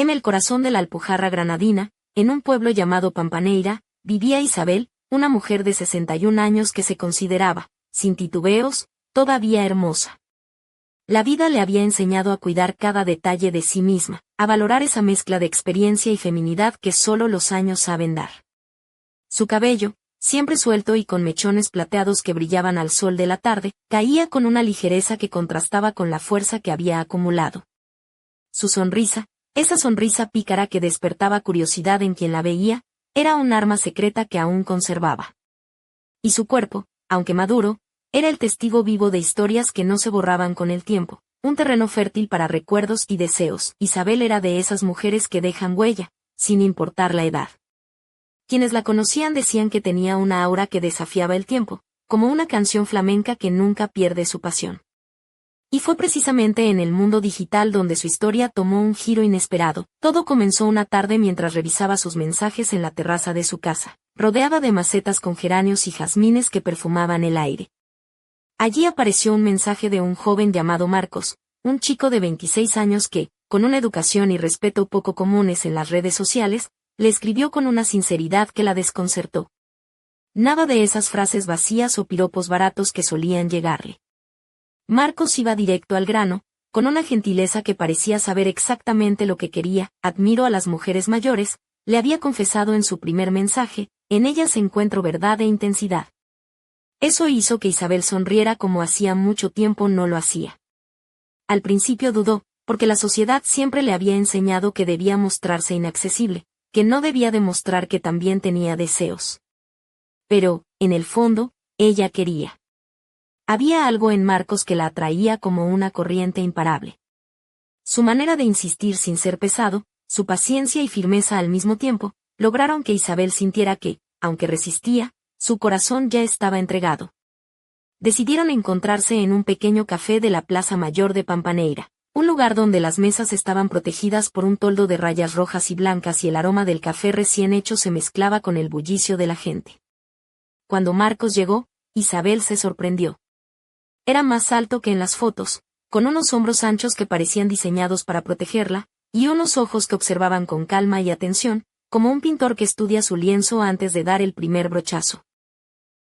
En el corazón de la Alpujarra granadina, en un pueblo llamado Pampaneira, vivía Isabel, una mujer de 61 años que se consideraba, sin titubeos, todavía hermosa. La vida le había enseñado a cuidar cada detalle de sí misma, a valorar esa mezcla de experiencia y feminidad que solo los años saben dar. Su cabello, siempre suelto y con mechones plateados que brillaban al sol de la tarde, caía con una ligereza que contrastaba con la fuerza que había acumulado. Su sonrisa, esa sonrisa pícara que despertaba curiosidad en quien la veía, era un arma secreta que aún conservaba. Y su cuerpo, aunque maduro, era el testigo vivo de historias que no se borraban con el tiempo, un terreno fértil para recuerdos y deseos. Isabel era de esas mujeres que dejan huella, sin importar la edad. Quienes la conocían decían que tenía una aura que desafiaba el tiempo, como una canción flamenca que nunca pierde su pasión. Y fue precisamente en el mundo digital donde su historia tomó un giro inesperado. Todo comenzó una tarde mientras revisaba sus mensajes en la terraza de su casa, rodeada de macetas con geranios y jazmines que perfumaban el aire. Allí apareció un mensaje de un joven llamado Marcos, un chico de 26 años que, con una educación y respeto poco comunes en las redes sociales, le escribió con una sinceridad que la desconcertó. Nada de esas frases vacías o piropos baratos que solían llegarle. Marcos iba directo al grano, con una gentileza que parecía saber exactamente lo que quería. Admiro a las mujeres mayores, le había confesado en su primer mensaje, en ellas encuentro verdad e intensidad. Eso hizo que Isabel sonriera como hacía mucho tiempo no lo hacía. Al principio dudó, porque la sociedad siempre le había enseñado que debía mostrarse inaccesible, que no debía demostrar que también tenía deseos. Pero, en el fondo, ella quería. Había algo en Marcos que la atraía como una corriente imparable. Su manera de insistir sin ser pesado, su paciencia y firmeza al mismo tiempo, lograron que Isabel sintiera que, aunque resistía, su corazón ya estaba entregado. Decidieron encontrarse en un pequeño café de la Plaza Mayor de Pampaneira, un lugar donde las mesas estaban protegidas por un toldo de rayas rojas y blancas y el aroma del café recién hecho se mezclaba con el bullicio de la gente. Cuando Marcos llegó, Isabel se sorprendió. Era más alto que en las fotos, con unos hombros anchos que parecían diseñados para protegerla, y unos ojos que observaban con calma y atención, como un pintor que estudia su lienzo antes de dar el primer brochazo.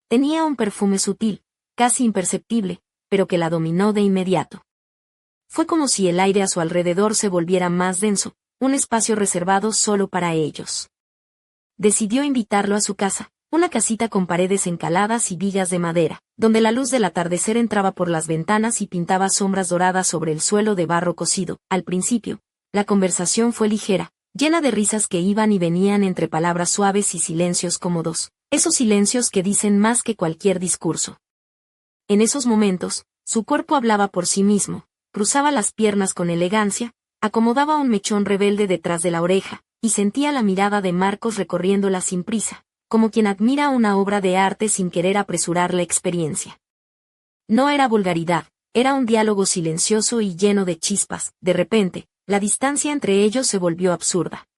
Tenía un perfume sutil, casi imperceptible, pero que la dominó de inmediato. Fue como si el aire a su alrededor se volviera más denso, un espacio reservado solo para ellos. Decidió invitarlo a su casa, una casita con paredes encaladas y vigas de madera, donde la luz del atardecer entraba por las ventanas y pintaba sombras doradas sobre el suelo de barro cocido. Al principio, la conversación fue ligera, llena de risas que iban y venían entre palabras suaves y silencios cómodos, esos silencios que dicen más que cualquier discurso. En esos momentos, su cuerpo hablaba por sí mismo, cruzaba las piernas con elegancia, acomodaba un mechón rebelde detrás de la oreja, y sentía la mirada de Marcos recorriéndola sin prisa, como quien admira una obra de arte sin querer apresurar la experiencia. No era vulgaridad, era un diálogo silencioso y lleno de chispas. De repente, la distancia entre ellos se volvió absurda.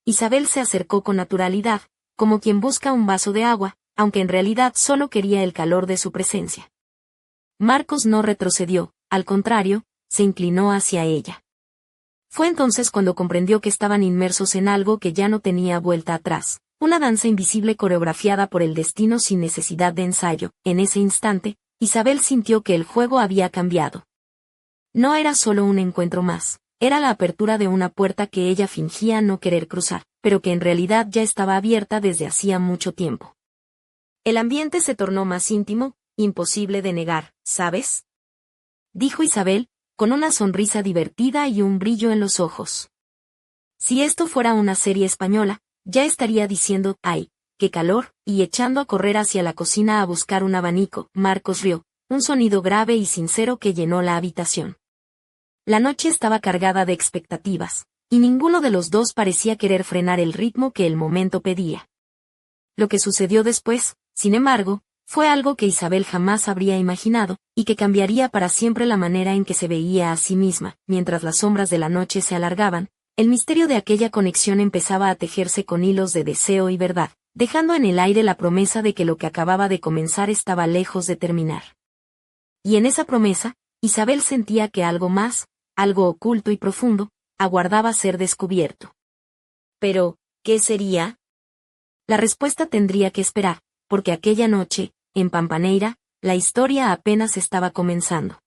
Isabel se acercó con naturalidad, como quien busca un vaso de agua, aunque en realidad solo quería el calor de su presencia. Marcos no retrocedió, al contrario, se inclinó hacia ella. Fue entonces cuando comprendió que estaban inmersos en algo que ya no tenía vuelta atrás, una danza invisible coreografiada por el destino sin necesidad de ensayo. En ese instante, Isabel sintió que el juego había cambiado. No era solo un encuentro más, era la apertura de una puerta que ella fingía no querer cruzar, pero que en realidad ya estaba abierta desde hacía mucho tiempo. El ambiente se tornó más íntimo, imposible de negar, ¿sabes?, dijo Isabel, con una sonrisa divertida y un brillo en los ojos. Si esto fuera una serie española, ya estaría diciendo, ¡ay, qué calor!, y echando a correr hacia la cocina a buscar un abanico. Marcos rió, un sonido grave y sincero que llenó la habitación. La noche estaba cargada de expectativas, y ninguno de los dos parecía querer frenar el ritmo que el momento pedía. Lo que sucedió después, sin embargo, fue algo que Isabel jamás habría imaginado, y que cambiaría para siempre la manera en que se veía a sí misma. Mientras las sombras de la noche se alargaban, el misterio de aquella conexión empezaba a tejerse con hilos de deseo y verdad, dejando en el aire la promesa de que lo que acababa de comenzar estaba lejos de terminar. Y en esa promesa, Isabel sentía que algo más, algo oculto y profundo, aguardaba ser descubierto. Pero, ¿qué sería? La respuesta tendría que esperar, porque aquella noche, en Pampaneira, la historia apenas estaba comenzando.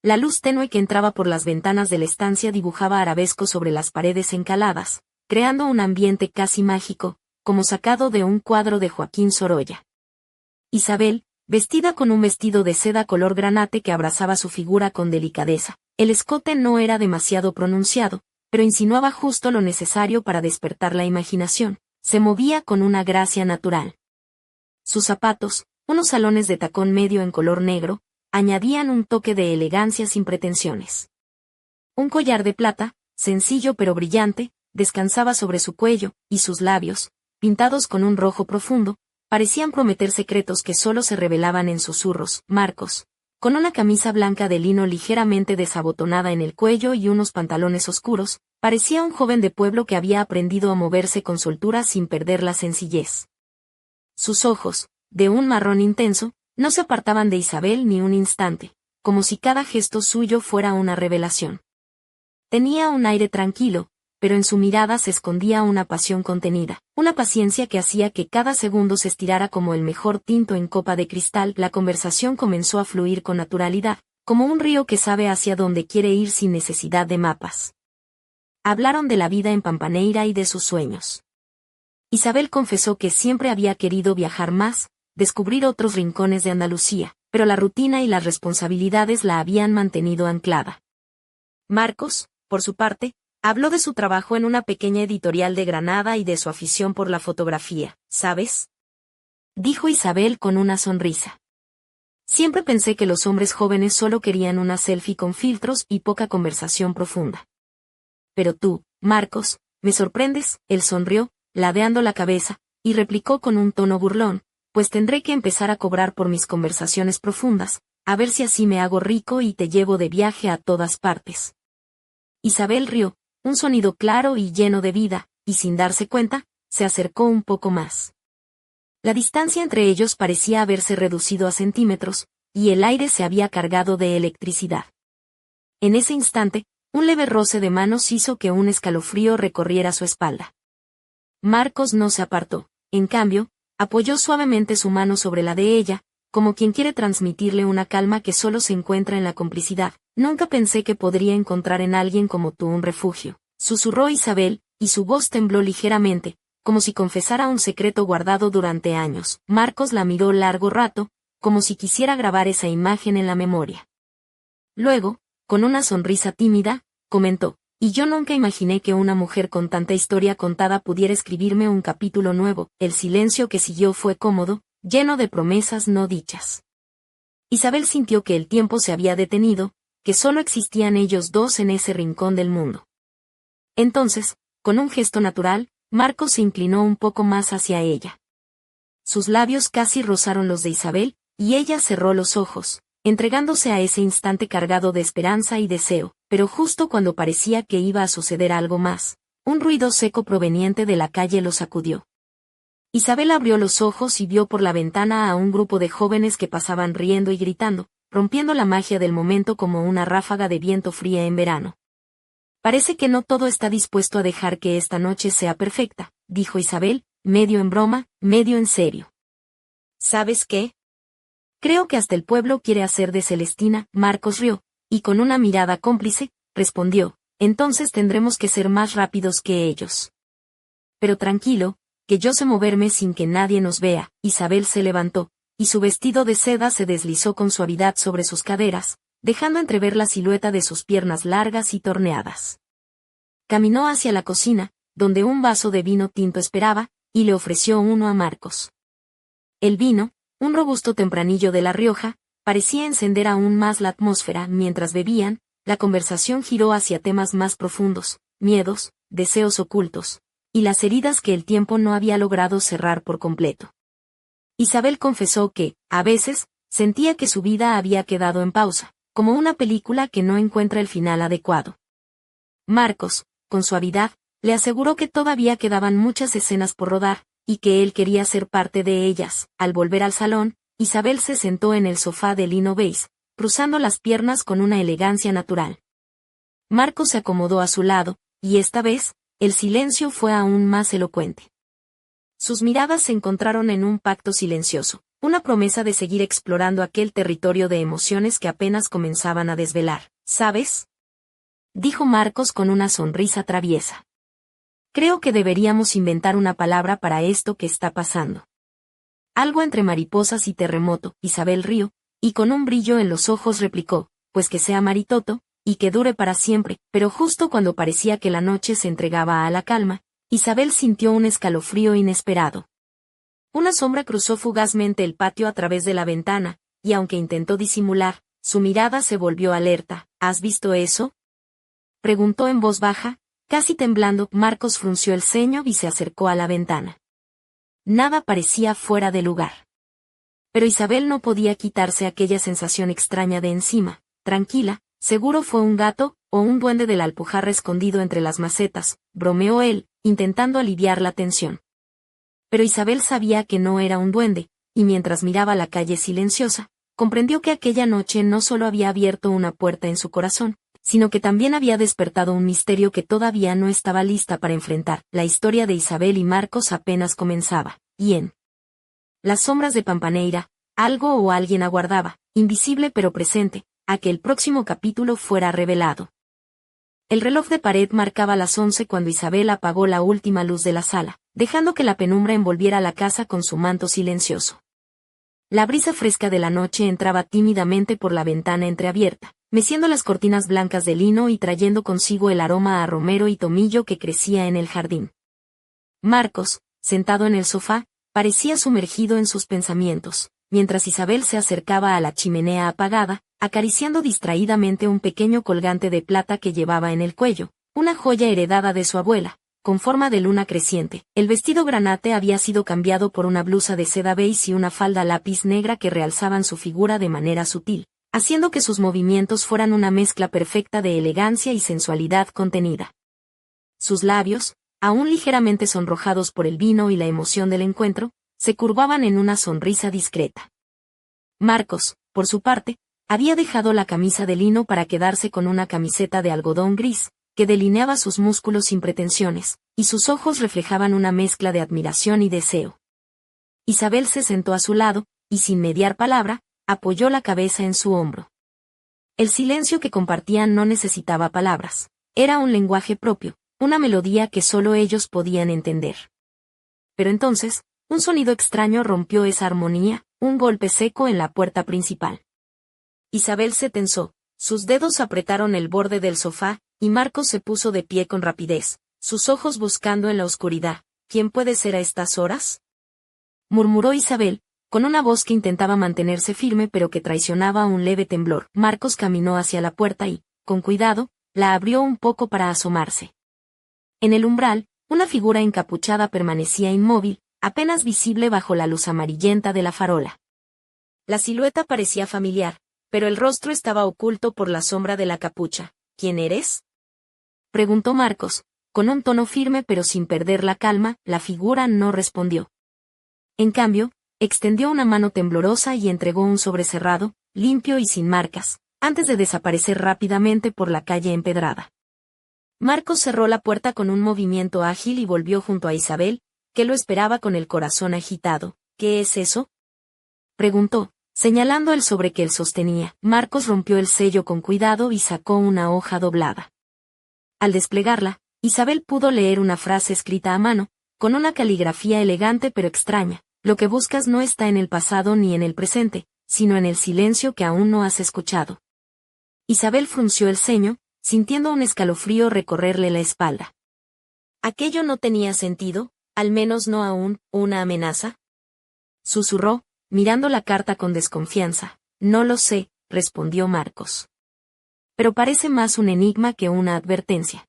La luz tenue que entraba por las ventanas de la estancia dibujaba arabescos sobre las paredes encaladas, creando un ambiente casi mágico, como sacado de un cuadro de Joaquín Sorolla. Isabel, vestida con un vestido de seda color granate que abrazaba su figura con delicadeza. El escote no era demasiado pronunciado, pero insinuaba justo lo necesario para despertar la imaginación. Se movía con una gracia natural. Sus zapatos, unos salones de tacón medio en color negro, añadían un toque de elegancia sin pretensiones. Un collar de plata, sencillo pero brillante, descansaba sobre su cuello, y sus labios, pintados con un rojo profundo, parecían prometer secretos que solo se revelaban en susurros. Marcos, con una camisa blanca de lino ligeramente desabotonada en el cuello y unos pantalones oscuros, parecía un joven de pueblo que había aprendido a moverse con soltura sin perder la sencillez. Sus ojos, de un marrón intenso, no se apartaban de Isabel ni un instante, como si cada gesto suyo fuera una revelación. Tenía un aire tranquilo, pero en su mirada se escondía una pasión contenida, una paciencia que hacía que cada segundo se estirara como el mejor tinto en copa de cristal. La conversación comenzó a fluir con naturalidad, como un río que sabe hacia dónde quiere ir sin necesidad de mapas. Hablaron de la vida en Pampaneira y de sus sueños. Isabel confesó que siempre había querido viajar más, descubrir otros rincones de Andalucía, pero la rutina y las responsabilidades la habían mantenido anclada. Marcos, por su parte, habló de su trabajo en una pequeña editorial de Granada y de su afición por la fotografía. ¿Sabes?, dijo Isabel con una sonrisa. Siempre pensé que los hombres jóvenes solo querían una selfie con filtros y poca conversación profunda. Pero tú, Marcos, me sorprendes. Él sonrió, ladeando la cabeza, y replicó con un tono burlón, pues tendré que empezar a cobrar por mis conversaciones profundas, a ver si así me hago rico y te llevo de viaje a todas partes. Isabel rió, un sonido claro y lleno de vida, y sin darse cuenta, se acercó un poco más. La distancia entre ellos parecía haberse reducido a centímetros, y el aire se había cargado de electricidad. En ese instante, un leve roce de manos hizo que un escalofrío recorriera su espalda. Marcos no se apartó, en cambio, apoyó suavemente su mano sobre la de ella, como quien quiere transmitirle una calma que solo se encuentra en la complicidad. Nunca pensé que podría encontrar en alguien como tú un refugio, susurró Isabel, y su voz tembló ligeramente, como si confesara un secreto guardado durante años. Marcos la miró largo rato, como si quisiera grabar esa imagen en la memoria. Luego, con una sonrisa tímida, comentó, y yo nunca imaginé que una mujer con tanta historia contada pudiera escribirme un capítulo nuevo. El silencio que siguió fue cómodo, lleno de promesas no dichas. Isabel sintió que el tiempo se había detenido, que solo existían ellos dos en ese rincón del mundo. Entonces, con un gesto natural, Marcos se inclinó un poco más hacia ella. Sus labios casi rozaron los de Isabel, y ella cerró los ojos, entregándose a ese instante cargado de esperanza y deseo, pero justo cuando parecía que iba a suceder algo más, un ruido seco proveniente de la calle lo sacudió. Isabel abrió los ojos y vio por la ventana a un grupo de jóvenes que pasaban riendo y gritando, rompiendo la magia del momento como una ráfaga de viento fría en verano. Parece que no todo está dispuesto a dejar que esta noche sea perfecta, dijo Isabel, medio en broma, medio en serio. ¿Sabes qué? Creo que hasta el pueblo quiere hacer de Celestina. Marcos rió, y con una mirada cómplice, respondió, entonces tendremos que ser más rápidos que ellos. Pero tranquilo, que yo sé moverme sin que nadie nos vea. Isabel se levantó, y su vestido de seda se deslizó con suavidad sobre sus caderas, dejando entrever la silueta de sus piernas largas y torneadas. Caminó hacia la cocina, donde un vaso de vino tinto esperaba, y le ofreció uno a Marcos. El vino, un robusto tempranillo de La Rioja, parecía encender aún más la atmósfera. Mientras bebían, la conversación giró hacia temas más profundos, miedos, deseos ocultos, y las heridas que el tiempo no había logrado cerrar por completo. Isabel confesó que, a veces, sentía que su vida había quedado en pausa, como una película que no encuentra el final adecuado. Marcos, con suavidad, le aseguró que todavía quedaban muchas escenas por rodar, y que él quería ser parte de ellas. Al volver al salón, Isabel se sentó en el sofá de lino beige, cruzando las piernas con una elegancia natural. Marcos se acomodó a su lado, y esta vez, el silencio fue aún más elocuente. Sus miradas se encontraron en un pacto silencioso, una promesa de seguir explorando aquel territorio de emociones que apenas comenzaban a desvelar. ¿Sabes?, dijo Marcos con una sonrisa traviesa. Creo que deberíamos inventar una palabra para esto que está pasando. Algo entre mariposas y terremoto, Isabel rió, y con un brillo en los ojos replicó, pues que sea maritoto, y que dure para siempre, pero justo cuando parecía que la noche se entregaba a la calma, Isabel sintió un escalofrío inesperado. Una sombra cruzó fugazmente el patio a través de la ventana, y aunque intentó disimular, su mirada se volvió alerta. ¿Has visto eso?, preguntó en voz baja, casi temblando. Marcos frunció el ceño y se acercó a la ventana. Nada parecía fuera de lugar. Pero Isabel no podía quitarse aquella sensación extraña de encima. Tranquila, seguro fue un gato, o un duende de la Alpujarra escondido entre las macetas, bromeó él, intentando aliviar la tensión. Pero Isabel sabía que no era un duende, y mientras miraba la calle silenciosa, comprendió que aquella noche no solo había abierto una puerta en su corazón, sino que también había despertado un misterio que todavía no estaba lista para enfrentar. La historia de Isabel y Marcos apenas comenzaba, y en las sombras de Pampaneira, algo o alguien aguardaba, invisible pero presente, a que el próximo capítulo fuera revelado. El reloj de pared marcaba las 11 cuando Isabel apagó la última luz de la sala, dejando que la penumbra envolviera la casa con su manto silencioso. La brisa fresca de la noche entraba tímidamente por la ventana entreabierta, meciendo las cortinas blancas de lino y trayendo consigo el aroma a romero y tomillo que crecía en el jardín. Marcos, sentado en el sofá, parecía sumergido en sus pensamientos, mientras Isabel se acercaba a la chimenea apagada, acariciando distraídamente un pequeño colgante de plata que llevaba en el cuello, una joya heredada de su abuela, con forma de luna creciente. El vestido granate había sido cambiado por una blusa de seda beige y una falda lápiz negra que realzaban su figura de manera sutil, haciendo que sus movimientos fueran una mezcla perfecta de elegancia y sensualidad contenida. Sus labios, aún ligeramente sonrojados por el vino y la emoción del encuentro, se curvaban en una sonrisa discreta. Marcos, por su parte, había dejado la camisa de lino para quedarse con una camiseta de algodón gris, que delineaba sus músculos sin pretensiones, y sus ojos reflejaban una mezcla de admiración y deseo. Isabel se sentó a su lado, y sin mediar palabra, apoyó la cabeza en su hombro. El silencio que compartían no necesitaba palabras. Era un lenguaje propio, una melodía que solo ellos podían entender. Pero entonces, un sonido extraño rompió esa armonía, un golpe seco en la puerta principal. Isabel se tensó, sus dedos apretaron el borde del sofá, y Marcos se puso de pie con rapidez, sus ojos buscando en la oscuridad. ¿Quién puede ser a estas horas?, murmuró Isabel, con una voz que intentaba mantenerse firme pero que traicionaba un leve temblor. Marcos caminó hacia la puerta y, con cuidado, la abrió un poco para asomarse. En el umbral, una figura encapuchada permanecía inmóvil, apenas visible bajo la luz amarillenta de la farola. La silueta parecía familiar, pero el rostro estaba oculto por la sombra de la capucha. ¿Quién eres?, preguntó Marcos, con un tono firme pero sin perder la calma. La figura no respondió. En cambio, extendió una mano temblorosa y entregó un sobre cerrado, limpio y sin marcas, antes de desaparecer rápidamente por la calle empedrada. Marcos cerró la puerta con un movimiento ágil y volvió junto a Isabel, que lo esperaba con el corazón agitado. ¿Qué es eso?, preguntó, señalando el sobre que él sostenía. Marcos rompió el sello con cuidado y sacó una hoja doblada. Al desplegarla, Isabel pudo leer una frase escrita a mano, con una caligrafía elegante pero extraña. Lo que buscas no está en el pasado ni en el presente, sino en el silencio que aún no has escuchado. Isabel frunció el ceño, sintiendo un escalofrío recorrerle la espalda. ¿Aquello no tenía sentido, al menos no aún, una amenaza?, susurró, mirando la carta con desconfianza. No lo sé, respondió Marcos. Pero parece más un enigma que una advertencia.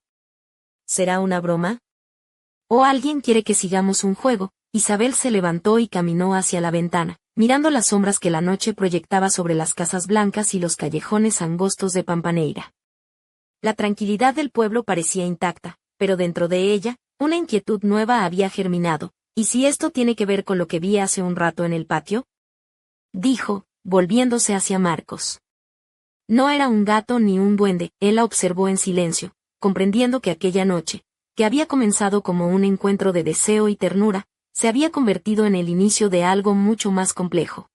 ¿Será una broma? ¿O alguien quiere que sigamos un juego? Isabel se levantó y caminó hacia la ventana, mirando las sombras que la noche proyectaba sobre las casas blancas y los callejones angostos de Pampaneira. La tranquilidad del pueblo parecía intacta, pero dentro de ella, una inquietud nueva había germinado. ¿Y si esto tiene que ver con lo que vi hace un rato en el patio?, dijo, volviéndose hacia Marcos. No era un gato ni un duende, él la observó en silencio, comprendiendo que aquella noche, que había comenzado como un encuentro de deseo y ternura, se había convertido en el inicio de algo mucho más complejo.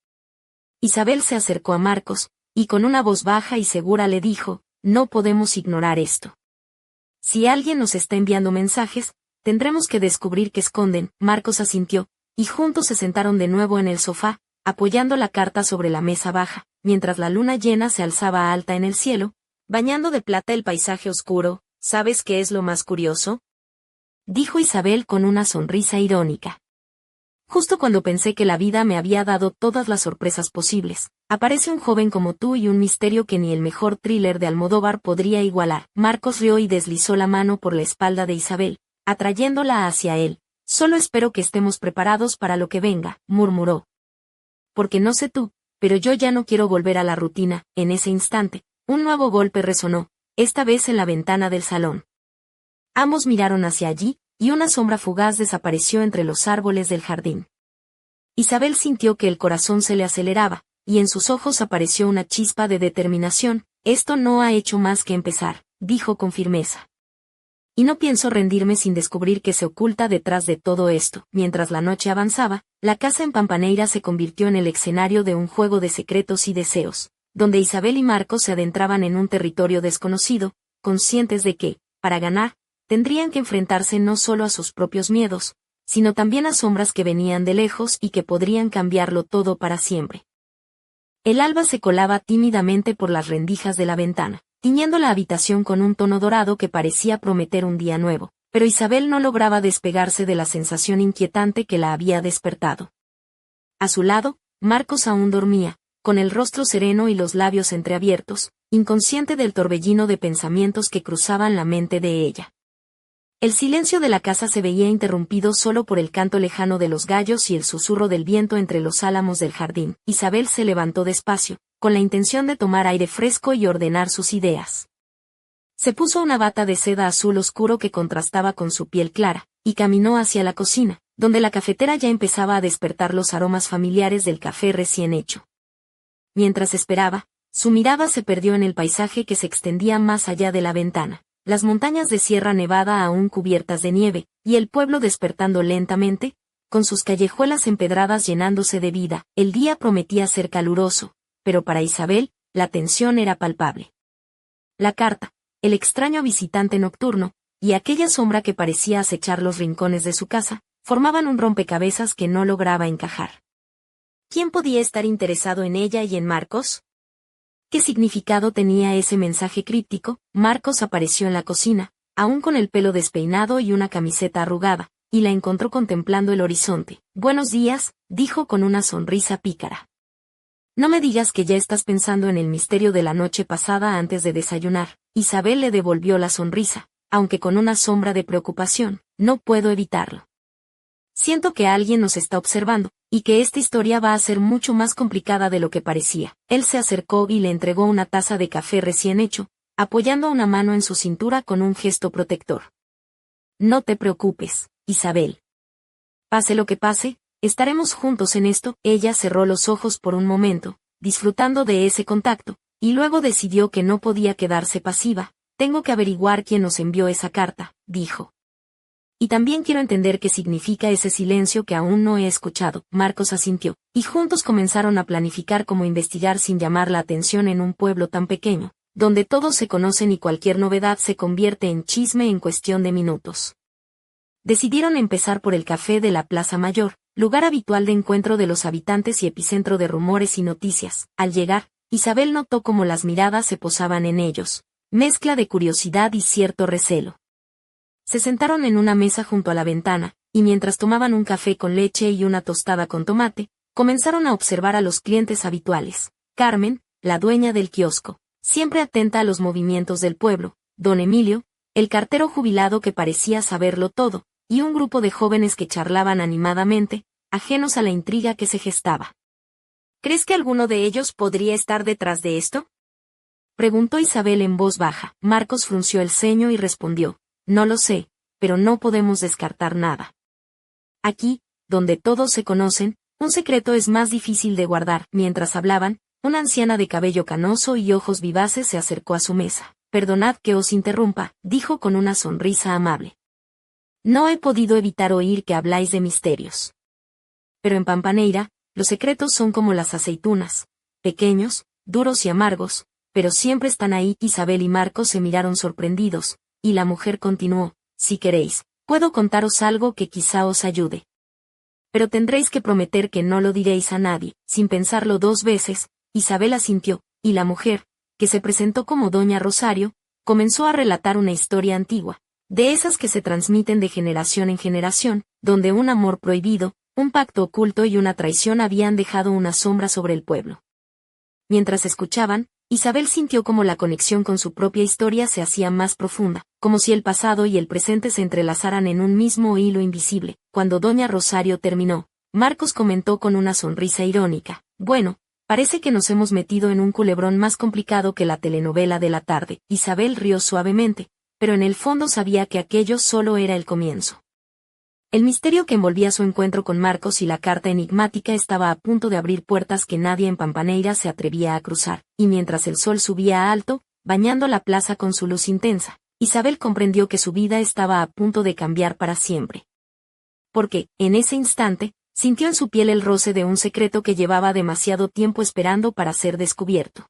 Isabel se acercó a Marcos, y con una voz baja y segura le dijo, no podemos ignorar esto. Si alguien nos está enviando mensajes, tendremos que descubrir qué esconden. Marcos asintió, y juntos se sentaron de nuevo en el sofá, apoyando la carta sobre la mesa baja, mientras la luna llena se alzaba alta en el cielo, bañando de plata el paisaje oscuro. ¿Sabes qué es lo más curioso?, dijo Isabel con una sonrisa irónica. Justo cuando pensé que la vida me había dado todas las sorpresas posibles, aparece un joven como tú y un misterio que ni el mejor thriller de Almodóvar podría igualar. Marcos rió y deslizó la mano por la espalda de Isabel, atrayéndola hacia él. Solo espero que estemos preparados para lo que venga, murmuró. Porque no sé tú, pero yo ya no quiero volver a la rutina. En ese instante, un nuevo golpe resonó, esta vez en la ventana del salón. Ambos miraron hacia allí, y una sombra fugaz desapareció entre los árboles del jardín. Isabel sintió que el corazón se le aceleraba, y en sus ojos apareció una chispa de determinación. Esto no ha hecho más que empezar, dijo con firmeza. Y no pienso rendirme sin descubrir qué se oculta detrás de todo esto. Mientras la noche avanzaba, la casa en Pampaneira se convirtió en el escenario de un juego de secretos y deseos, donde Isabel y Marcos se adentraban en un territorio desconocido, conscientes de que, para ganar, tendrían que enfrentarse no solo a sus propios miedos, sino también a sombras que venían de lejos y que podrían cambiarlo todo para siempre. El alba se colaba tímidamente por las rendijas de la ventana, tiñendo la habitación con un tono dorado que parecía prometer un día nuevo, pero Isabel no lograba despegarse de la sensación inquietante que la había despertado. A su lado, Marcos aún dormía, con el rostro sereno y los labios entreabiertos, inconsciente del torbellino de pensamientos que cruzaban la mente de ella. El silencio de la casa se veía interrumpido solo por el canto lejano de los gallos y el susurro del viento entre los álamos del jardín. Isabel se levantó despacio, con la intención de tomar aire fresco y ordenar sus ideas. Se puso una bata de seda azul oscuro que contrastaba con su piel clara, y caminó hacia la cocina, donde la cafetera ya empezaba a despertar los aromas familiares del café recién hecho. Mientras esperaba, su mirada se perdió en el paisaje que se extendía más allá de la ventana. Las montañas de Sierra Nevada aún cubiertas de nieve, y el pueblo despertando lentamente, con sus callejuelas empedradas llenándose de vida. El día prometía ser caluroso, pero para Isabel, la tensión era palpable. La carta, el extraño visitante nocturno, y aquella sombra que parecía acechar los rincones de su casa, formaban un rompecabezas que no lograba encajar. ¿Quién podía estar interesado en ella y en Marcos? ¿Qué significado tenía ese mensaje críptico? Marcos apareció en la cocina, aún con el pelo despeinado y una camiseta arrugada, y la encontró contemplando el horizonte. Buenos días, dijo con una sonrisa pícara. No me digas que ya estás pensando en el misterio de la noche pasada antes de desayunar. Isabel le devolvió la sonrisa, aunque con una sombra de preocupación. No puedo evitarlo. Siento que alguien nos está observando, y que esta historia va a ser mucho más complicada de lo que parecía. Él se acercó y le entregó una taza de café recién hecho, apoyando una mano en su cintura con un gesto protector. No te preocupes, Isabel. Pase lo que pase, estaremos juntos en esto. Ella cerró los ojos por un momento, disfrutando de ese contacto, y luego decidió que no podía quedarse pasiva. Tengo que averiguar quién nos envió esa carta, dijo. Y también quiero entender qué significa ese silencio que aún no he escuchado. Marcos asintió, y juntos comenzaron a planificar cómo investigar sin llamar la atención en un pueblo tan pequeño, donde todos se conocen y cualquier novedad se convierte en chisme en cuestión de minutos. Decidieron empezar por el café de la Plaza Mayor, lugar habitual de encuentro de los habitantes y epicentro de rumores y noticias. Al llegar, Isabel notó cómo las miradas se posaban en ellos, mezcla de curiosidad y cierto recelo. Se sentaron en una mesa junto a la ventana, y mientras tomaban un café con leche y una tostada con tomate, comenzaron a observar a los clientes habituales. Carmen, la dueña del kiosco, siempre atenta a los movimientos del pueblo, don Emilio, el cartero jubilado que parecía saberlo todo, y un grupo de jóvenes que charlaban animadamente, ajenos a la intriga que se gestaba. ¿Crees que alguno de ellos podría estar detrás de esto?, preguntó Isabel en voz baja. Marcos frunció el ceño y respondió, no lo sé, pero no podemos descartar nada. Aquí, donde todos se conocen, un secreto es más difícil de guardar. Mientras hablaban, una anciana de cabello canoso y ojos vivaces se acercó a su mesa. Perdonad que os interrumpa, dijo con una sonrisa amable. No he podido evitar oír que habláis de misterios. Pero en Pampaneira, los secretos son como las aceitunas, pequeños, duros y amargos, pero siempre están ahí. Isabel y Marcos se miraron sorprendidos, y la mujer continuó, si queréis, puedo contaros algo que quizá os ayude. Pero tendréis que prometer que no lo diréis a nadie. Sin pensarlo 2 veces, Isabel asintió, y la mujer, que se presentó como Doña Rosario, comenzó a relatar una historia antigua, de esas que se transmiten de generación en generación, donde un amor prohibido, un pacto oculto y una traición habían dejado una sombra sobre el pueblo. Mientras escuchaban, Isabel sintió como la conexión con su propia historia se hacía más profunda, como si el pasado y el presente se entrelazaran en un mismo hilo invisible. Cuando Doña Rosario terminó, Marcos comentó con una sonrisa irónica, bueno, parece que nos hemos metido en un culebrón más complicado que la telenovela de la tarde. Isabel rió suavemente, pero en el fondo sabía que aquello solo era el comienzo. El misterio que envolvía su encuentro con Marcos y la carta enigmática estaba a punto de abrir puertas que nadie en Pampaneira se atrevía a cruzar, y mientras el sol subía alto, bañando la plaza con su luz intensa, Isabel comprendió que su vida estaba a punto de cambiar para siempre. Porque, en ese instante, sintió en su piel el roce de un secreto que llevaba demasiado tiempo esperando para ser descubierto.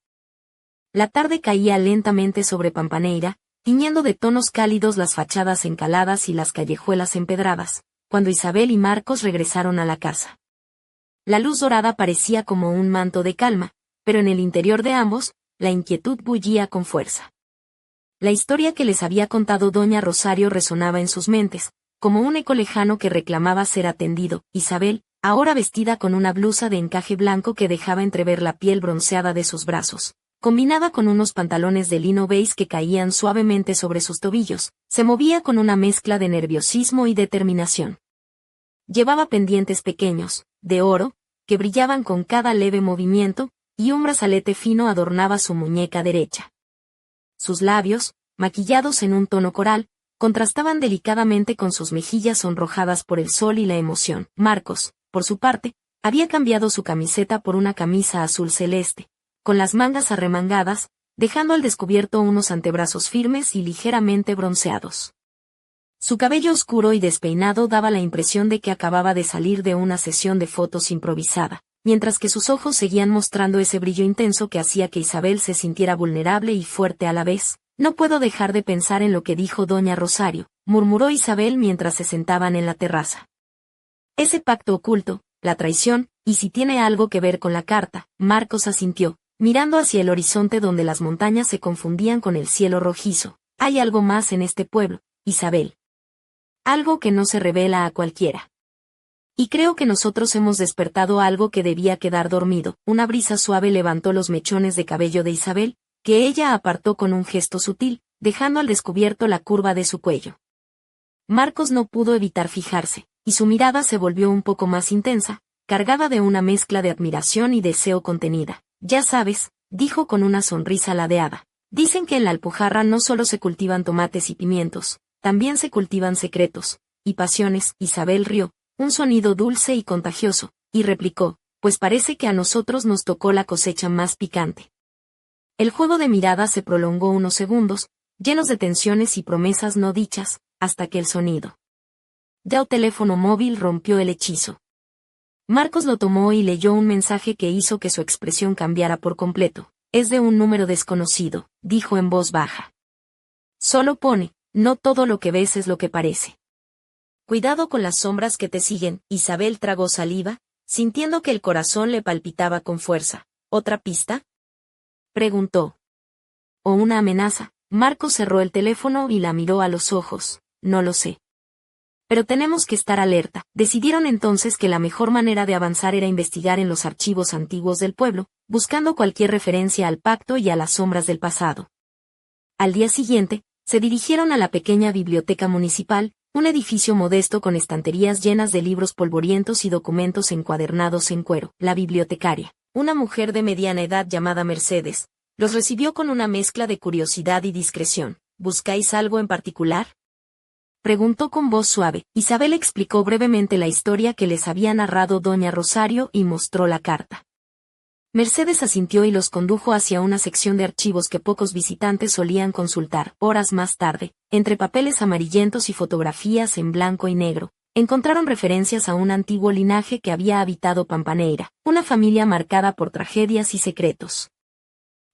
La tarde caía lentamente sobre Pampaneira, tiñendo de tonos cálidos las fachadas encaladas y las callejuelas empedradas, cuando Isabel y Marcos regresaron a la casa. La luz dorada parecía como un manto de calma, pero en el interior de ambos, la inquietud bullía con fuerza. La historia que les había contado Doña Rosario resonaba en sus mentes, como un eco lejano que reclamaba ser atendido. Isabel, ahora vestida con una blusa de encaje blanco que dejaba entrever la piel bronceada de sus brazos, combinada con unos pantalones de lino beige que caían suavemente sobre sus tobillos, se movía con una mezcla de nerviosismo y determinación. Llevaba pendientes pequeños, de oro, que brillaban con cada leve movimiento, y un brazalete fino adornaba su muñeca derecha. Sus labios, maquillados en un tono coral, contrastaban delicadamente con sus mejillas sonrojadas por el sol y la emoción. Marcos, por su parte, había cambiado su camiseta por una camisa azul celeste, con las mangas arremangadas, dejando al descubierto unos antebrazos firmes y ligeramente bronceados. Su cabello oscuro y despeinado daba la impresión de que acababa de salir de una sesión de fotos improvisada, mientras que sus ojos seguían mostrando ese brillo intenso que hacía que Isabel se sintiera vulnerable y fuerte a la vez. No puedo dejar de pensar en lo que dijo Doña Rosario, murmuró Isabel mientras se sentaban en la terraza. Ese pacto oculto, la traición, y si tiene algo que ver con la carta. Marcos asintió, mirando hacia el horizonte donde las montañas se confundían con el cielo rojizo. Hay algo más en este pueblo, Isabel. Algo que no se revela a cualquiera. Y creo que nosotros hemos despertado algo que debía quedar dormido. Una brisa suave levantó los mechones de cabello de Isabel, que ella apartó con un gesto sutil, dejando al descubierto la curva de su cuello. Marcos no pudo evitar fijarse, y su mirada se volvió un poco más intensa, cargada de una mezcla de admiración y deseo contenida. Ya sabes, dijo con una sonrisa ladeada. Dicen que en la Alpujarra no solo se cultivan tomates y pimientos, también se cultivan secretos y pasiones. Isabel rió, un sonido dulce y contagioso, y replicó, pues parece que a nosotros nos tocó la cosecha más picante. El juego de miradas se prolongó unos segundos, llenos de tensiones y promesas no dichas, hasta que el sonido del teléfono móvil rompió el hechizo. Marcos lo tomó y leyó un mensaje que hizo que su expresión cambiara por completo. Es de un número desconocido, dijo en voz baja. Solo pone, no todo lo que ves es lo que parece. Cuidado con las sombras que te siguen. Isabel tragó saliva, sintiendo que el corazón le palpitaba con fuerza. ¿Otra pista?, preguntó. ¿O una amenaza? Marcos cerró el teléfono y la miró a los ojos. No lo sé. Pero tenemos que estar alerta. Decidieron entonces que la mejor manera de avanzar era investigar en los archivos antiguos del pueblo, buscando cualquier referencia al pacto y a las sombras del pasado. Al día siguiente, se dirigieron a la pequeña biblioteca municipal, un edificio modesto con estanterías llenas de libros polvorientos y documentos encuadernados en cuero. La bibliotecaria, una mujer de mediana edad llamada Mercedes, los recibió con una mezcla de curiosidad y discreción. ¿Buscáis algo en particular?, preguntó con voz suave. Isabel explicó brevemente la historia que les había narrado Doña Rosario y mostró la carta. Mercedes asintió y los condujo hacia una sección de archivos que pocos visitantes solían consultar. Horas más tarde, entre papeles amarillentos y fotografías en blanco y negro, encontraron referencias a un antiguo linaje que había habitado Pampaneira, una familia marcada por tragedias y secretos.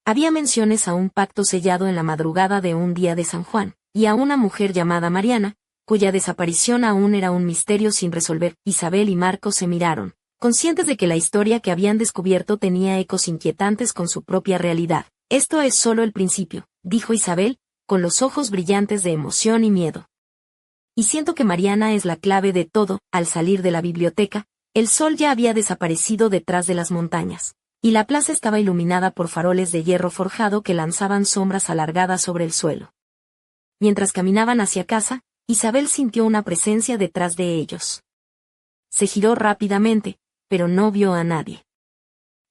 Había menciones a un pacto sellado en la madrugada de un día de San Juan, y a una mujer llamada Mariana, cuya desaparición aún era un misterio sin resolver. Isabel y Marcos se miraron, conscientes de que la historia que habían descubierto tenía ecos inquietantes con su propia realidad. Esto es solo el principio, dijo Isabel, con los ojos brillantes de emoción y miedo. Y siento que Mariana es la clave de todo. Al salir de la biblioteca, el sol ya había desaparecido detrás de las montañas, y la plaza estaba iluminada por faroles de hierro forjado que lanzaban sombras alargadas sobre el suelo. Mientras caminaban hacia casa, Isabel sintió una presencia detrás de ellos. Se giró rápidamente, pero no vio a nadie.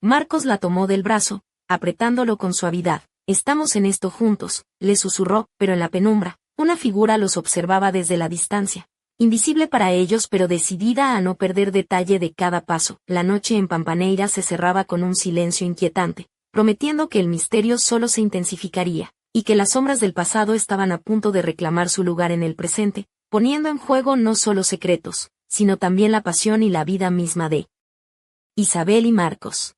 Marcos la tomó del brazo, apretándolo con suavidad. «Estamos en esto juntos», le susurró, pero en la penumbra, una figura los observaba desde la distancia, invisible para ellos pero decidida a no perder detalle de cada paso. La noche en Pampaneira se cerraba con un silencio inquietante, prometiendo que el misterio solo se intensificaría, y que las sombras del pasado estaban a punto de reclamar su lugar en el presente, poniendo en juego no solo secretos, sino también la pasión y la vida misma de Isabel y Marcos.